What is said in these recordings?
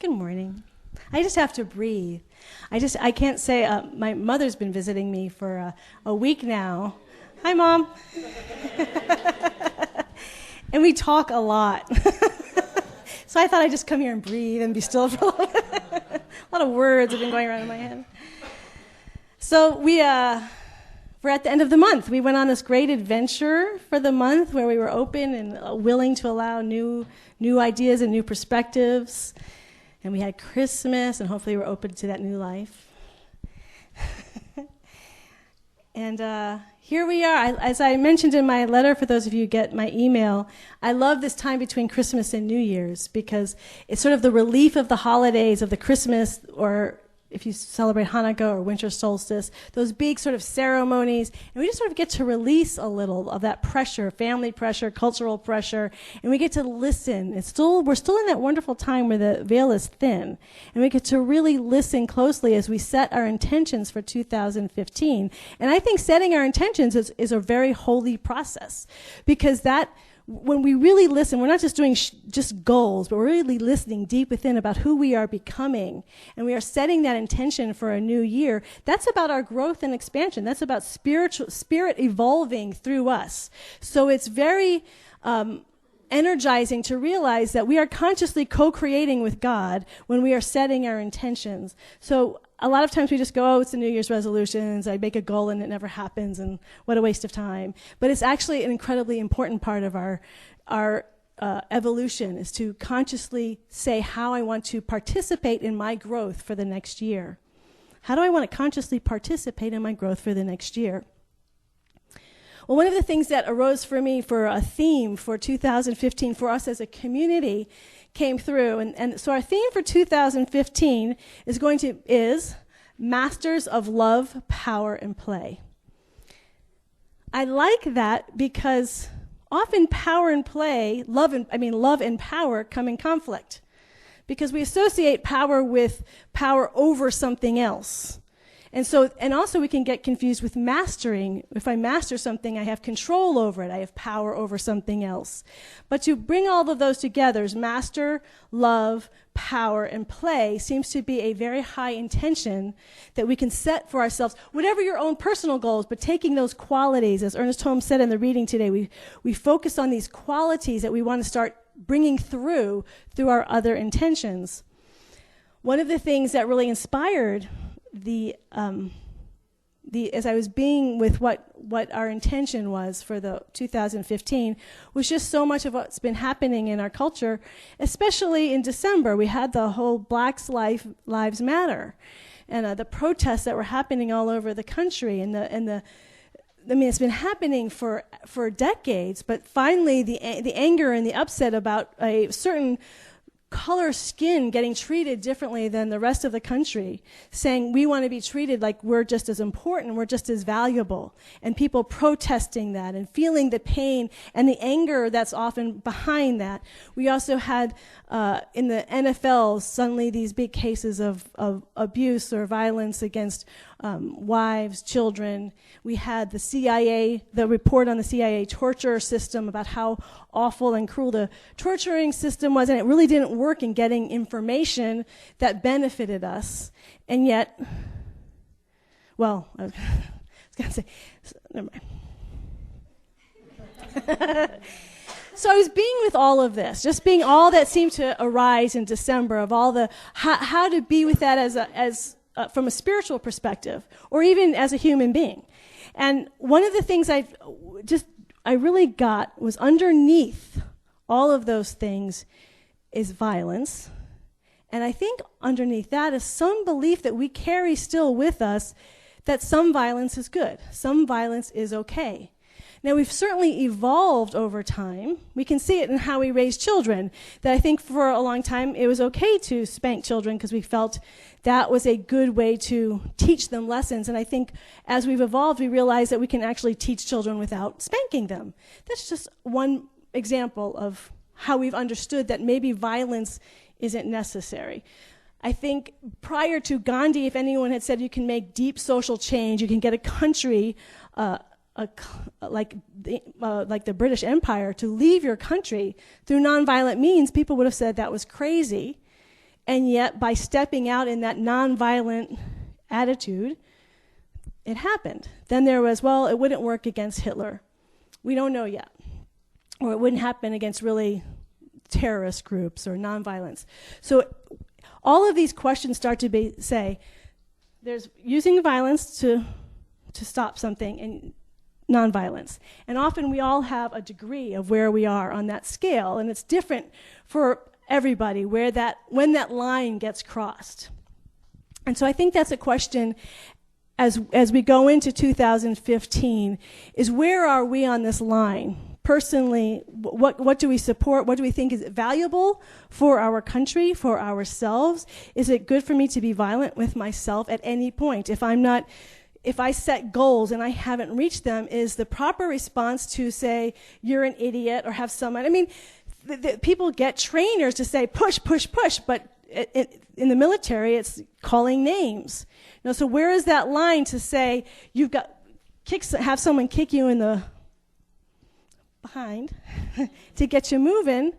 Good morning. I just have to breathe. I can't say, my mother's been visiting me for a week now. Hi, Mom. And we talk a lot. So I thought I'd just come here and breathe and be still for a little bit. A lot of words have been going around in my head. So we're at the end of the month. We went on this great adventure for the month where we were open and willing to allow new ideas and new perspectives. And we had Christmas, and hopefully we're open to that new life. And here we are. As I mentioned in my letter, for those of you who get my email, I love this time between Christmas and New Year's because it's sort of the relief of the holidays, of the Christmas, or if you celebrate Hanukkah or winter solstice, those big sort of ceremonies, and we just sort of get to release a little of that pressure, family pressure, cultural pressure, and we get to listen. We're still in that wonderful time where the veil is thin, and we get to really listen closely as we set our intentions for 2015. And I think setting our intentions is a very holy process, because when we really listen, we're not just doing just goals, but we're really listening deep within about who we are becoming, and we are setting that intention for a new year. That's about our growth and expansion. That's about spirit evolving through us. So it's very energizing to realize that we are consciously co-creating with God when we are setting our intentions. So a lot of times we just go, it's the New Year's resolutions, I make a goal and it never happens, and what a waste of time. But it's actually an incredibly important part of our evolution, is to consciously say how I want to participate in my growth for the next year. How do I want to consciously participate in my growth for the next year? Well, one of the things that arose for me for a theme for 2015 for us as a community came through. And so our theme for 2015 is Masters of Love, Power, and Play. I like that because often power and play, love and power come in conflict, because we associate power with power over something else. And also we can get confused with mastering. If I master something, I have control over it. I have power over something else. But to bring all of those together, master, love, power, and play, seems to be a very high intention that we can set for ourselves, whatever your own personal goals, but taking those qualities, as Ernest Holmes said in the reading today, we focus on these qualities that we want to start bringing through our other intentions. One of the things that really inspired as I was being with what our intention was for the 2015 was just so much of what's been happening in our culture, especially in December. We had the whole Black Lives Matter, and the protests that were happening all over the country, it's been happening for decades, but finally the anger and the upset about a certain color skin getting treated differently than the rest of the country, saying we want to be treated like we're just as important, we're just as valuable, and people protesting that and feeling the pain and the anger that's often behind that. We also had in the NFL suddenly these big cases of abuse or violence against wives, children. We had the report on the CIA torture system about how awful and cruel the torturing system was, and it really didn't work in getting information that benefited us. And yet, well, I was going to say, never mind. So I was being with all of this, just being all that seemed to arise in December, of all the how to be with that as from a spiritual perspective, or even as a human being. And one of the things I really got was underneath all of those things is violence. And I think underneath that is some belief that we carry still with us that some violence is good, some violence is okay. Now, we've certainly evolved over time. We can see it in how we raise children, that I think for a long time it was okay to spank children because we felt that was a good way to teach them lessons. And I think as we've evolved, we realize that we can actually teach children without spanking them. That's just one example of how we've understood that maybe violence isn't necessary. I think prior to Gandhi, if anyone had said you can make deep social change, you can get a country like the British Empire to leave your country through nonviolent means, people would have said that was crazy. And yet, by stepping out in that nonviolent attitude, it happened. Then there was, well, it wouldn't work against Hitler. We don't know yet. Or it wouldn't happen against really terrorist groups or nonviolence. So all of these questions start to say, there's using violence to stop something and nonviolence. And often we all have a degree of where we are on that scale, and it's different for everybody when that line gets crossed. And so I think that's a question as we go into 2015, is where are we on this line? Personally, what do we support? What do we think is valuable for our country, for ourselves? Is it good for me to be violent with myself at any point? If I set goals and I haven't reached them, is the proper response to say, you're an idiot, or have someone, people get trainers to say, push, push, push, but in the military, it's calling names. So where is that line to say, have someone kick you in the behind to get you moving,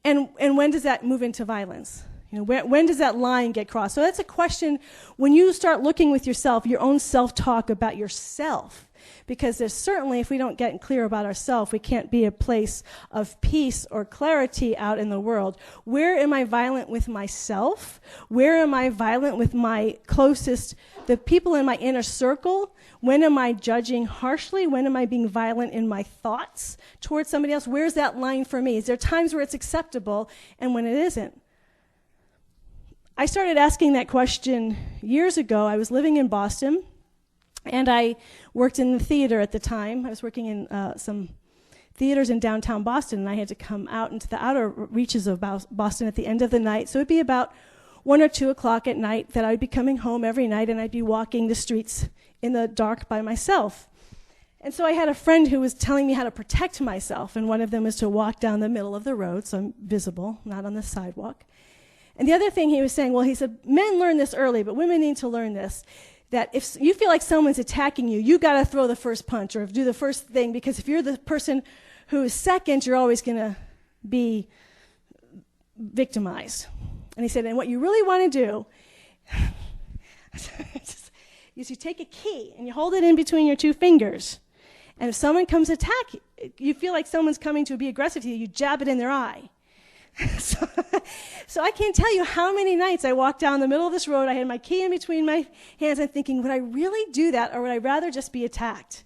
and when does that move into violence? When does that line get crossed? So that's a question when you start looking with yourself, your own self-talk about yourself. Because there's certainly, if we don't get clear about ourselves, we can't be a place of peace or clarity out in the world. Where am I violent with myself? Where am I violent with my closest, the people in my inner circle? When am I judging harshly? When am I being violent in my thoughts towards somebody else? Where's that line for me? Is there times where it's acceptable and when it isn't? I started asking that question years ago. I was living in Boston, and I worked in the theater at the time. I was working in some theaters in downtown Boston, and I had to come out into the outer reaches of Boston at the end of the night. So it'd be about 1 or 2 o'clock at night that I'd be coming home every night, and I'd be walking the streets in the dark by myself. And so I had a friend who was telling me how to protect myself, and one of them was to walk down the middle of the road, so I'm visible, not on the sidewalk. And the other thing he was saying, well, he said, men learn this early, but women need to learn this, that if you feel like someone's attacking you, you got to throw the first punch or do the first thing, because if you're the person who is second, you're always going to be victimized. And he said, and what you really want to do is you take a key and you hold it in between your two fingers. And if someone comes attack you feel like someone's coming to be aggressive to you, you jab it in their eye. So I can't tell you how many nights I walked down the middle of this road, I had my key in between my hands, and thinking, would I really do that, or would I rather just be attacked?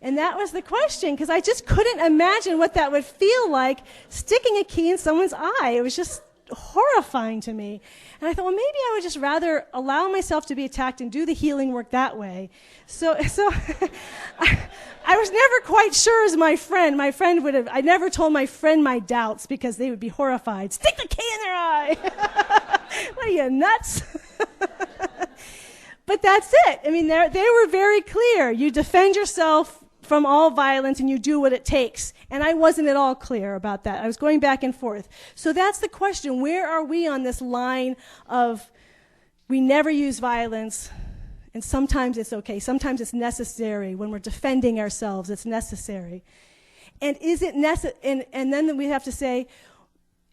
And that was the question, because I just couldn't imagine what that would feel like, sticking a key in someone's eye. It was just horrifying to me. And I thought, well, maybe I would just rather allow myself to be attacked and do the healing work that way. So I was never quite sure as my friend. My friend would have, I never told my friend my doubts because they would be horrified. Stick the key in their eye. What are you, nuts? But that's it. I mean, they were very clear. You defend yourself from all violence, and you do what it takes. And I wasn't at all clear about that. I was going back and forth. So that's the question. Where are we on this line of we never use violence, and sometimes it's okay. Sometimes it's necessary. When we're defending ourselves, it's necessary. And is it and then we have to say,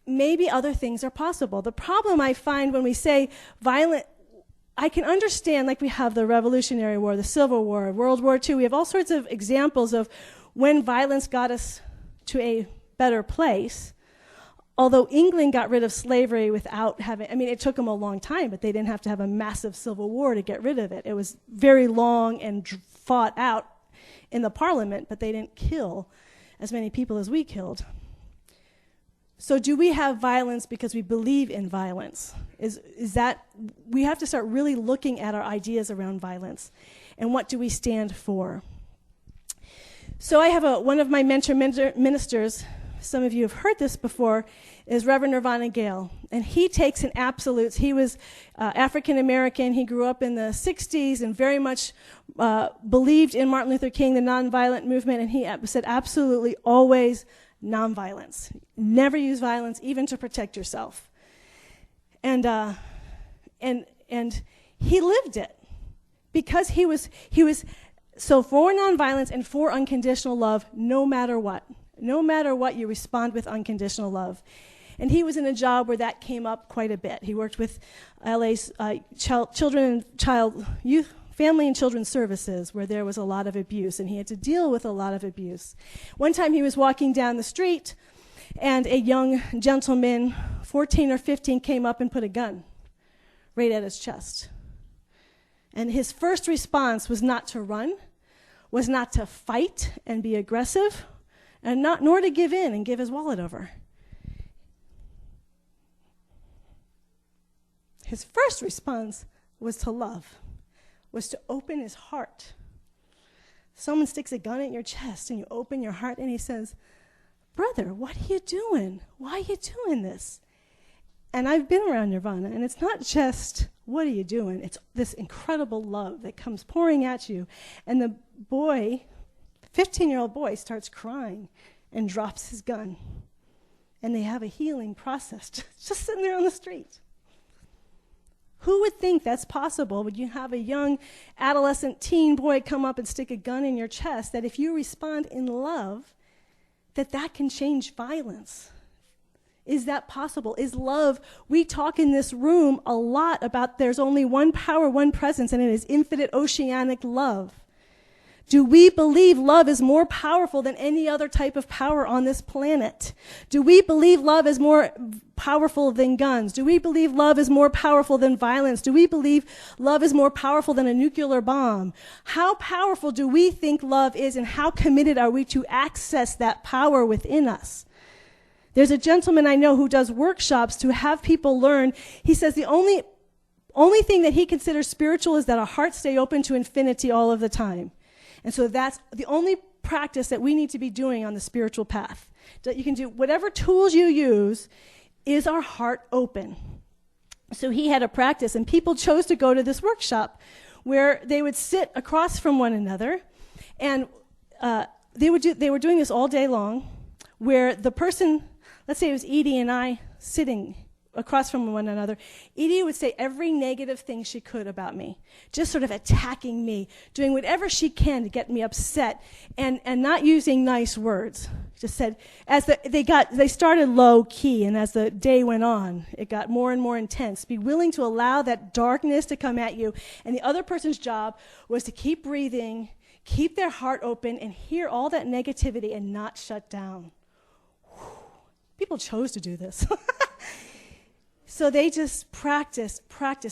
maybe other things are possible. The problem I find when we say violent, I can understand, like we have the Revolutionary War, the Civil War, World War II. We have all sorts of examples of when violence got us to a better place. Although England got rid of slavery without having, it took them a long time, but they didn't have to have a massive civil war to get rid of it. It was very long and fought out in the Parliament, but they didn't kill as many people as we killed. So do we have violence because we believe in violence? Is that, we have to start really looking at our ideas around violence and what do we stand for. So I have one of my mentor ministers, some of you have heard this before, is Reverend Nirvana Gale. And he takes an absolutes. He was African American. He grew up in the 60s and very much believed in Martin Luther King, the nonviolent movement. And he said absolutely always nonviolence. Never use violence, even to protect yourself. And he lived it because he was so for nonviolence and for unconditional love, no matter what. No matter what, you respond with unconditional love. And he was in a job where that came up quite a bit. He worked with LA's family and children's services, where there was a lot of abuse, and he had to deal with a lot of abuse. One time he was walking down the street, and a young gentleman, 14 or 15, came up and put a gun right at his chest. And his first response was not to run, was not to fight and be aggressive, and nor to give in and give his wallet over. His first response was to love, was to open his heart. Someone sticks a gun at your chest and you open your heart and he says, "Brother, what are you doing? Why are you doing this?" And I've been around Nirvana, and it's not just, what are you doing? It's this incredible love that comes pouring at you. And the boy, 15-year-old boy, starts crying and drops his gun. And they have a healing process just sitting there on the street. Who would think that's possible? Would you have a young adolescent teen boy come up and stick a gun in your chest, that if you respond in love, that can change violence? Is that possible? Is love? We talk in this room a lot about there's only one power, one presence, and it is infinite oceanic love. Do we believe love is more powerful than any other type of power on this planet? Do we believe love is more powerful than guns? Do we believe love is more powerful than violence? Do we believe love is more powerful than a nuclear bomb? How powerful do we think love is, and how committed are we to access that power within us? There's a gentleman I know who does workshops to have people learn. He says the only thing that he considers spiritual is that our hearts stay open to infinity all of the time. And so that's the only practice that we need to be doing on the spiritual path. That you can do whatever tools you use, is our heart open? So he had a practice, and people chose to go to this workshop where they would sit across from one another, and they were doing this all day long, where the person, let's say it was Edie and I sitting across from one another, Edie would say every negative thing she could about me, just sort of attacking me, doing whatever she can to get me upset, and not using nice words. Just said, they started low key, and as the day went on, it got more and more intense. Be willing to allow that darkness to come at you, and the other person's job was to keep breathing, keep their heart open, and hear all that negativity and not shut down. People chose to do this. So they just practiced,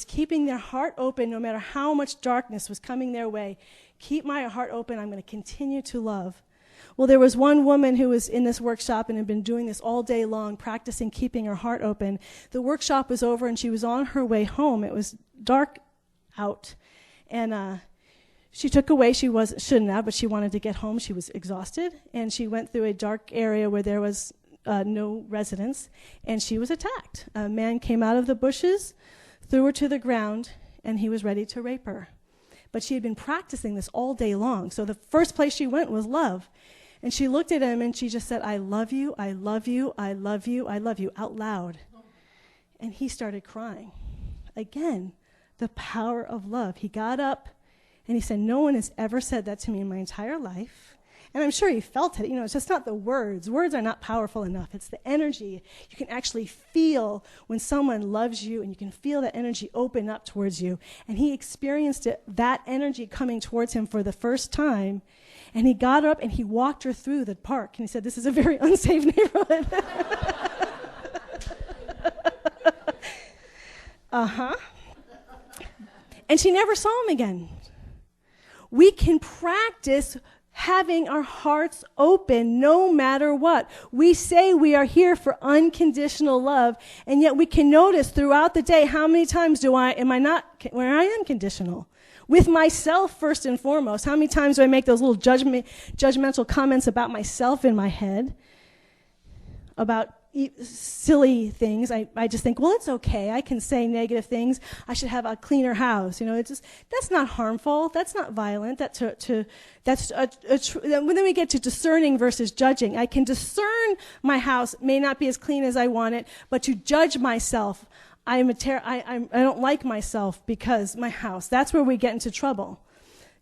keeping their heart open no matter how much darkness was coming their way. Keep my heart open. I'm going to continue to love. Well, there was one woman who was in this workshop and had been doing this all day long, practicing keeping her heart open. The workshop was over, and she was on her way home. It was dark out, and she took away. Shouldn't have, but she wanted to get home. She was exhausted, and she went through a dark area where there was no residence, and she was attacked. A man came out of the bushes, threw her to the ground, and he was ready to rape her. But she had been practicing this all day long, so the first place she went was love. And she looked at him, and she just said, "I love you, I love you, I love you, I love you," out loud. And he started crying. Again, the power of love. He got up, and he said, "No one has ever said that to me in my entire life." And I'm sure he felt it. It's just not the words. Words are not powerful enough. It's the energy. You can actually feel when someone loves you, and you can feel that energy open up towards you. And he experienced that energy coming towards him for the first time. And he got up and he walked her through the park. And he said, "This is a very unsafe neighborhood." And she never saw him again. We can practice having our hearts open no matter what. We say we are here for unconditional love, and yet we can notice throughout the day how many times am I not where I am conditional? With myself first and foremost. How many times do I make those little judgmental comments about myself in my head? About silly things. I just think, well, it's okay. I can say negative things. I should have a cleaner house. That's not harmful. That's not violent. Then we get to discerning versus judging. I can discern my house may not be as clean as I want it, but to judge myself, I don't like myself because my house. That's where we get into trouble.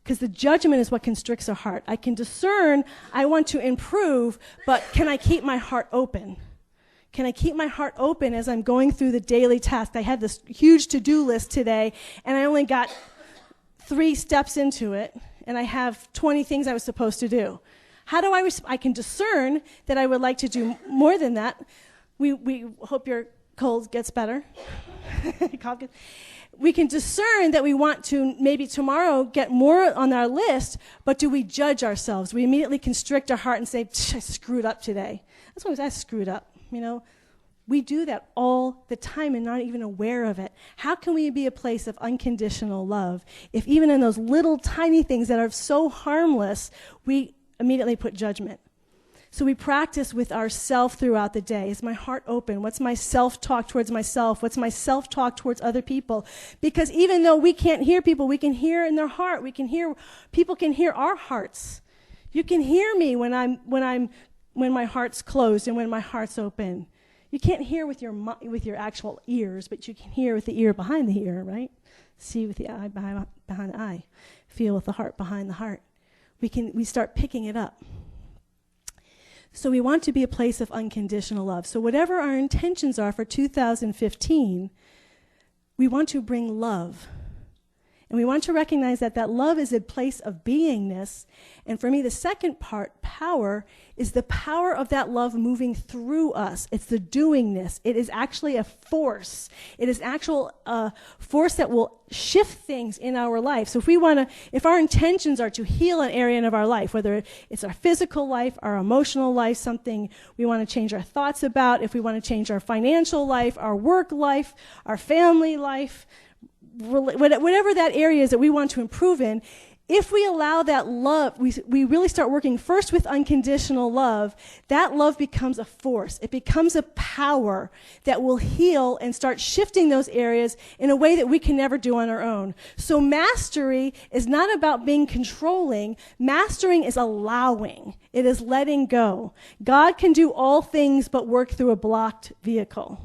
Because the judgment is what constricts our heart. I can discern I want to improve, but can I keep my heart open? Can I keep my heart open as I'm going through the daily task? I had this huge to-do list today, and I only got 3 steps into it, and I have 20 things I was supposed to do. How do I can discern that I would like to do more than that. We hope your cold gets better. We can discern that we want to maybe tomorrow get more on our list, but do we judge ourselves? We immediately constrict our heart and say, I screwed up today. That's what I screwed up. We do that all the time and not even aware of it. How can we be a place of unconditional love if even in those little tiny things that are so harmless, we immediately put judgment? So we practice with ourself throughout the day. Is my heart open? What's my self-talk towards myself? What's my self-talk towards other people? Because even though we can't hear people, we can hear in their heart. People can hear our hearts. You can hear me when my heart's closed and when my heart's open. You can't hear with your actual ears, but you can hear with the ear behind the ear, right? See with the eye behind the eye. Feel with the heart behind the heart. We start picking it up. So we want to be a place of unconditional love. So whatever our intentions are for 2015, we want to bring love. And we want to recognize that love is a place of beingness. And for me, the second part, power, is the power of that love moving through us. It's the doingness. It is actually a force. It is actual force that will shift things in our life. So if our intentions are to heal an area of our life, whether it's our physical life, our emotional life, something we want to change our thoughts about, if we want to change our financial life, our work life, our family life, whatever that area is that we want to improve in, if we allow that love, we really start working first with unconditional love, that love becomes a force. It becomes a power that will heal and start shifting those areas in a way that we can never do on our own. So mastery is not about being controlling. Mastering is allowing. It is letting go. God can do all things but work through a blocked vehicle.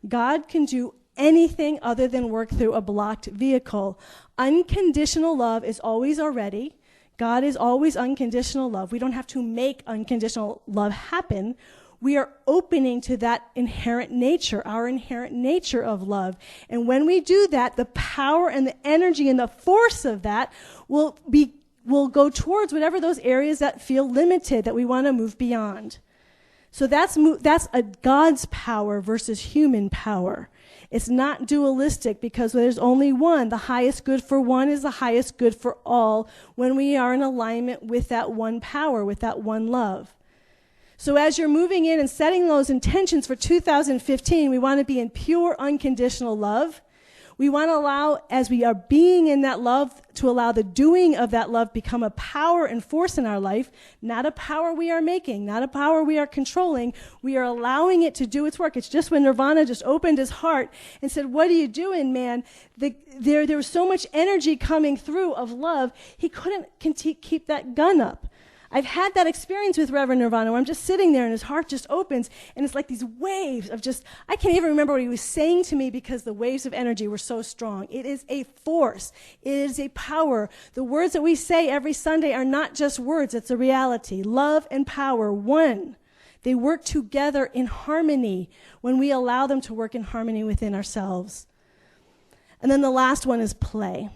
God can do anything other than work through a blocked vehicle. Unconditional love is always already. God is always unconditional love. We don't have to make unconditional love happen. We are opening to that inherent nature, our inherent nature of love. And when we do that, the power and the energy and the force of that will go towards whatever those areas that feel limited, that we want to move beyond. So that's a God's power versus human power. It's not dualistic because there's only one. The highest good for one is the highest good for all when we are in alignment with that one power, with that one love. So as you're moving in and setting those intentions for 2015, we want to be in pure unconditional love. We want to allow, as we are being in that love, to allow the doing of that love become a power and force in our life, not a power we are making, not a power we are controlling. We are allowing it to do its work. It's just when Nirvana just opened his heart and said, what are you doing, man? There was so much energy coming through of love, he couldn't keep that gun up. I've had that experience with Reverend Nirvana where I'm just sitting there and his heart just opens and it's like these waves of I can't even remember what he was saying to me because the waves of energy were so strong. It is a force. It is a power. The words that we say every Sunday are not just words. It's a reality. Love and power, one. They work together in harmony when we allow them to work in harmony within ourselves. And then the last one is play.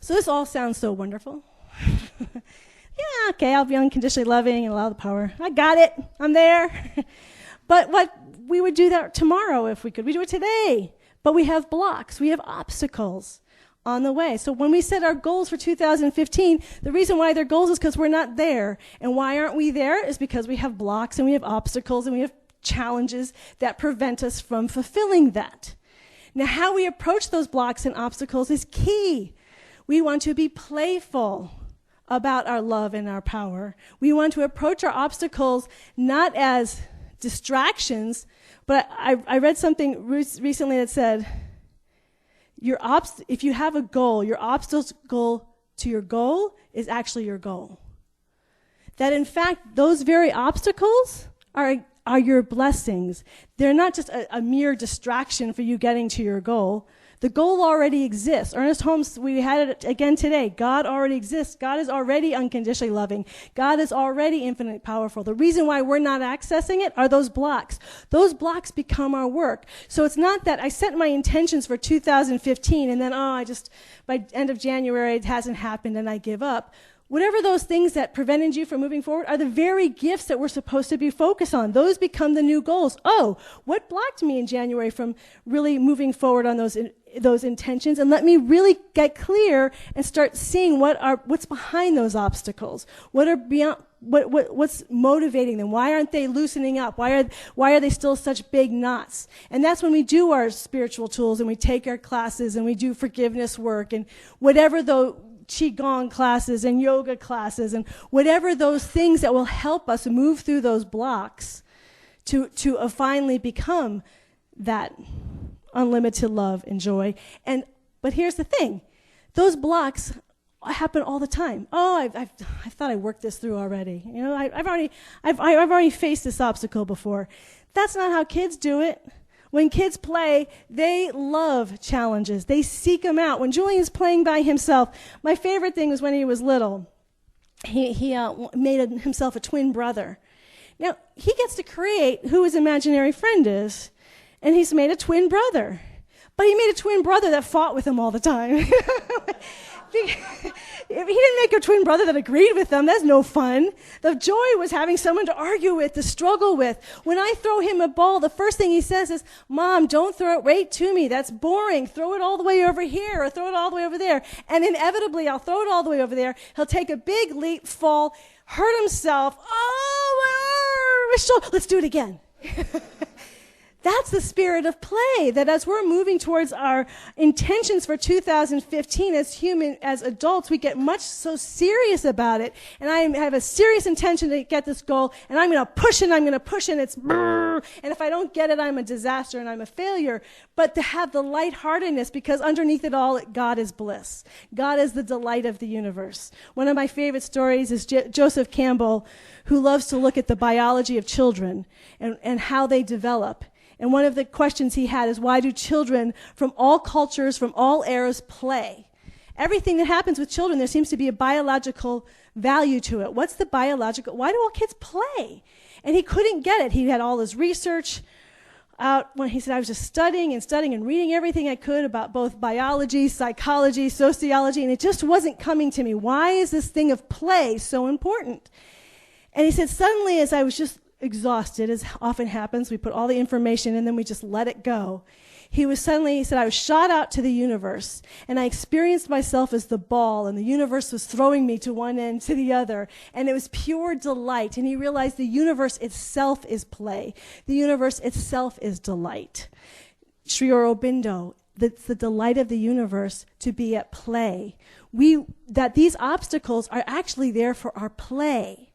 So this all sounds so wonderful. Yeah, okay, I'll be unconditionally loving and allow the power. I got it. I'm there. But we would do that tomorrow if we could. We do it today. But we have blocks. We have obstacles on the way. So when we set our goals for 2015, the reason why they're goals is because we're not there. And why aren't we there is because we have blocks and we have obstacles and we have challenges that prevent us from fulfilling that. Now, how we approach those blocks and obstacles is key. We want to be playful about our love and our power. We want to approach our obstacles not as distractions, but I read something recently that said, if you have a goal, your obstacle to your goal is actually your goal. That in fact, those very obstacles are your blessings. They're not just a mere distraction for you getting to your goal. The goal already exists. Ernest Holmes, we had it again today. God already exists. God is already unconditionally loving. God is already infinitely powerful. The reason why we're not accessing it are those blocks. Those blocks become our work. So it's not that I set my intentions for 2015 and then, by end of January, it hasn't happened and I give up. Whatever those things that prevented you from moving forward are the very gifts that we're supposed to be focused on. Those become the new goals. Oh, what blocked me in January from really moving forward on those intentions? And let me really get clear and start seeing what's behind those obstacles. What's motivating them? Why aren't they loosening up? Why are they still such big knots? And that's when we do our spiritual tools and we take our classes and we do forgiveness work and whatever Qigong classes and yoga classes and whatever those things that will help us move through those blocks to finally become that unlimited love and joy. But here's the thing. Those blocks happen all the time. Oh, I thought I worked this through already. You know, I've already faced this obstacle before. That's not how kids do it. When kids play, they love challenges. They seek them out. When Julian's playing by himself, my favorite thing was when he was little. He made himself a twin brother. Now, he gets to create who his imaginary friend is, and he's made a twin brother. But he made a twin brother that fought with him all the time. He didn't make a twin brother that agreed with him. That's no fun. The joy was having someone to argue with, to struggle with. When I throw him a ball, the first thing he says is, Mom, don't throw it right to me. That's boring. Throw it all the way over here or throw it all the way over there. And inevitably, I'll throw it all the way over there. He'll take a big leap, fall, hurt himself. Let's do it again. That's the spirit of play, that as we're moving towards our intentions for 2015 as adults, we get so serious about it. And I have a serious intention to get this goal, and I'm going to push it, and it's brrr, and if I don't get it, I'm a disaster and I'm a failure. But to have the lightheartedness, because underneath it all, God is bliss. God is the delight of the universe. One of my favorite stories is Joseph Campbell, who loves to look at the biology of children and how they develop. And one of the questions he had is, why do children from all cultures, from all eras, play? Everything that happens with children, there seems to be a biological value to it. Why do all kids play? And he couldn't get it. He had all his research out when he said, I was just studying and reading everything I could about both biology, psychology, sociology, and it just wasn't coming to me. Why is this thing of play so important? And he said, suddenly, as I was just exhausted, as often happens, we put all the information and then we just let it go. He said, I was shot out to the universe and I experienced myself as the ball and the universe was throwing me to one end to the other and it was pure delight. And he realized the universe itself is play. The universe itself is delight. Sri Aurobindo, that's the delight of the universe to be at play. That these obstacles are actually there for our play.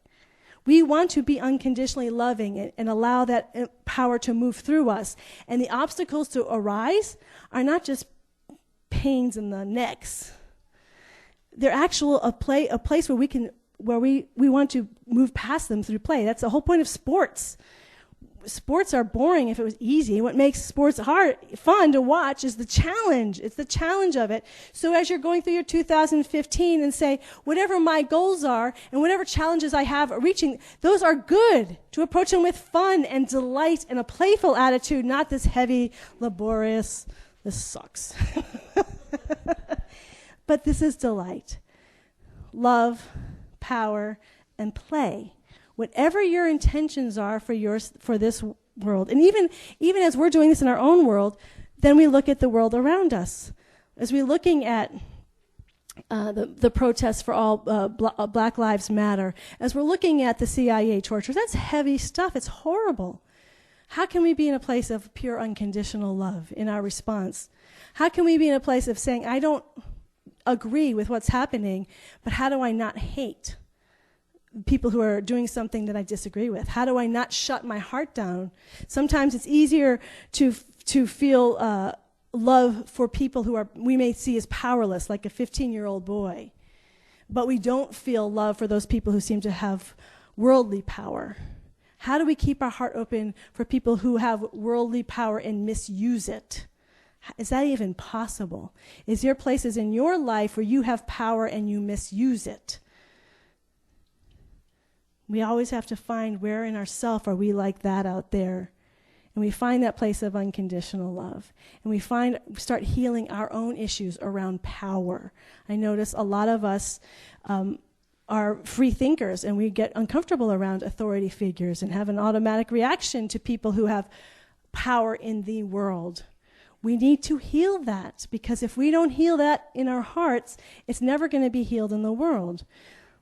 We want to be unconditionally loving and allow that power to move through us. And the obstacles to arise are not just pains in the necks. They're a place where we want to move past them through play. That's the whole point of sports. Sports are boring if it was easy. What makes sports fun to watch is the challenge. It's the challenge of it. So as you're going through your 2015 and say, whatever my goals are and whatever challenges I have reaching, those are good. To approach them with fun and delight and a playful attitude, not this heavy, laborious, this sucks. But this is delight. Love, power, and play. Whatever your intentions are for this world, and even as we're doing this in our own world, then we look at the world around us. As we're looking at the protests for all Black Lives Matter, as we're looking at the CIA torture, that's heavy stuff. It's horrible. How can we be in a place of pure unconditional love in our response? How can we be in a place of saying, I don't agree with what's happening, but how do I not hate people who are doing something that I disagree with? How do I not shut my heart down? Sometimes it's easier to feel love for people we may see as powerless, like a 15-year-old boy. But we don't feel love for those people who seem to have worldly power. How do we keep our heart open for people who have worldly power and misuse it? Is that even possible? Is there places in your life where you have power and you misuse it? We always have to find where in ourself are we like that out there. And we find that place of unconditional love. And we start healing our own issues around power. I notice a lot of us are free thinkers, and we get uncomfortable around authority figures and have an automatic reaction to people who have power in the world. We need to heal that, because if we don't heal that in our hearts, it's never going to be healed in the world.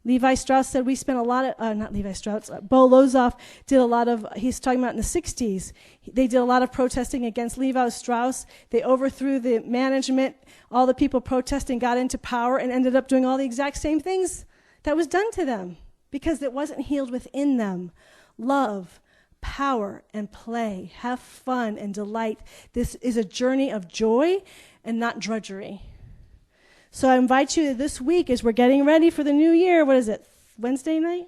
Levi Strauss said we spent a lot of, not Levi Strauss, Bo Lozoff did a lot of, he's talking about in the 60s, they did a lot of protesting against Levi Strauss. They overthrew the management. All the people protesting got into power and ended up doing all the exact same things that was done to them because it wasn't healed within them. Love, power, and play. Have fun and delight. This is a journey of joy and not drudgery. So I invite you this week, as we're getting ready for the new year, what is it, Wednesday night?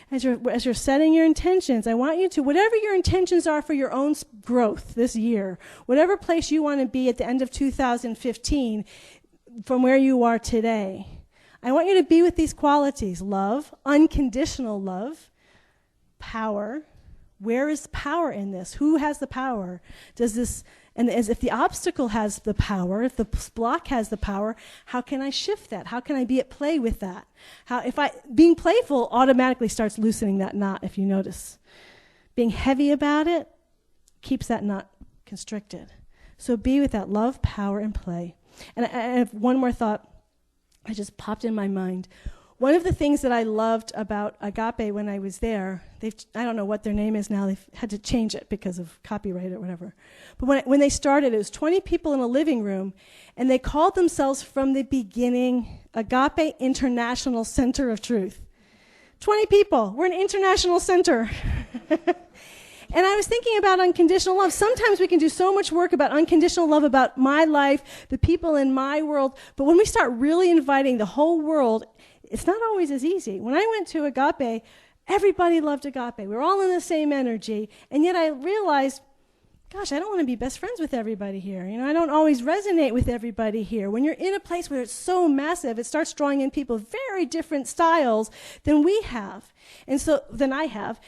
As you're setting your intentions, I want you to, whatever your intentions are for your own growth this year, whatever place you want to be at the end of 2015 from where you are today, I want you to be with these qualities: love, unconditional love, power. Where is power in this? Who has the power? Does this, and as if the obstacle has the power, if the block has the power, how can I shift that? How can I be at play with that? Being playful automatically starts loosening that knot, if you notice. Being heavy about it keeps that knot constricted. So be with that love, power, and play. And I have one more thought that just popped in my mind. One of the things that I loved about Agape when I was there, I don't know what their name is now, they've had to change it because of copyright or whatever. But when they started, it was 20 people in a living room, and they called themselves from the beginning Agape International Center of Truth. 20 people. We're an international center. And I was thinking about unconditional love. Sometimes we can do so much work about unconditional love, about my life, the people in my world, but when we start really inviting the whole world, it's not always as easy. When I went to Agape, everybody loved Agape. We were all in the same energy, and yet I realized, gosh, I don't want to be best friends with everybody here. I don't always resonate with everybody here. When you're in a place where it's so massive, it starts drawing in people of very different styles than we have, than I have.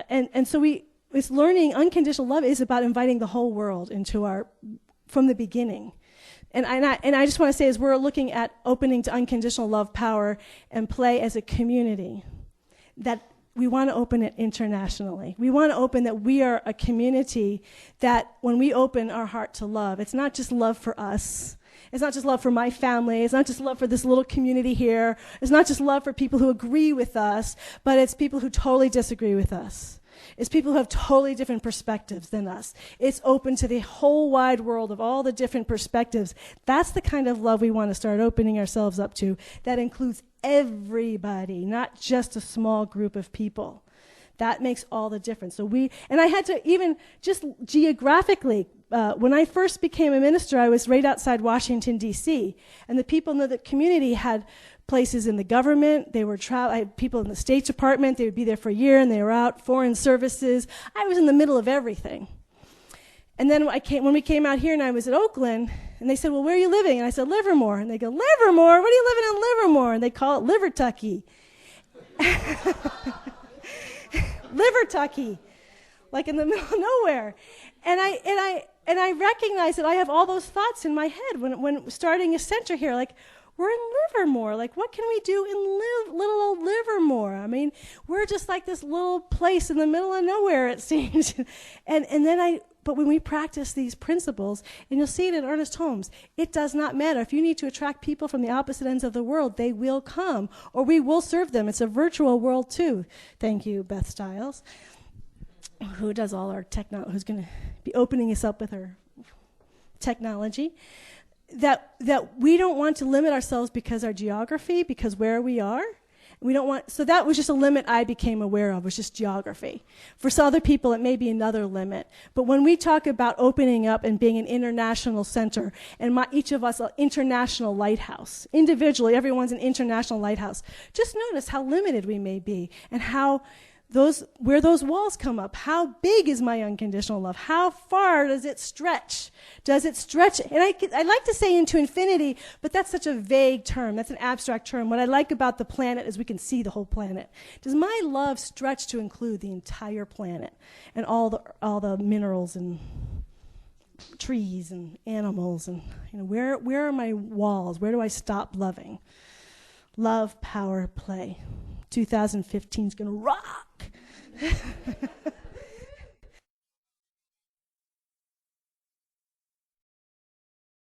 And so it's learning unconditional love is about inviting the whole world into from the beginning. And I just want to say, as we're looking at opening to unconditional love, power, and play as a community, that we want to open it internationally. We want to open that we are a community that when we open our heart to love, it's not just love for us. It's not just love for my family. It's not just love for this little community here. It's not just love for people who agree with us, but it's people who totally disagree with us. It's people who have totally different perspectives than us. It's open to the whole wide world of all the different perspectives. That's the kind of love we want to start opening ourselves up to. That includes everybody, not just a small group of people. That makes all the difference. And I had to even just geographically, when I first became a minister, I was right outside Washington, D.C., and the people in the community had places in the government. They were I had people in the State Department. They would be there for a year, and they were out. Foreign services. I was in the middle of everything. And then when we came out here, and I was at Oakland, and they said, "Well, where are you living?" And I said, "Livermore." And they go, "Livermore? What are you living in Livermore?" And they call it Livertucky. Livertucky, like in the middle of nowhere. And I recognize that I have all those thoughts in my head when starting a center here, like, we're in Livermore. Like, what can we do in little old Livermore? I mean, we're just like this little place in the middle of nowhere, it seems. But when we practice these principles, and you'll see it in Ernest Holmes, it does not matter. If you need to attract people from the opposite ends of the world, they will come, or we will serve them. It's a virtual world, too. Thank you, Beth Stiles, who does all our who's going to be opening us up with her technology. That we don't want to limit ourselves because our geography, because where we are. We don't want, so that was just a limit I became aware of, was just geography. For some other people, it may be another limit. But when we talk about opening up and being an international center, and each of us an international lighthouse, individually, everyone's an international lighthouse, just notice how limited we may be and how where those walls come up. How big is my unconditional love? How far does it stretch? Does it stretch? And I like to say into infinity, but that's such a vague term. That's an abstract term. What I like about the planet is we can see the whole planet. Does my love stretch to include the entire planet and all the minerals and trees and animals? And where are my walls? Where do I stop loving? Love, power, play. 2015 is going to rock.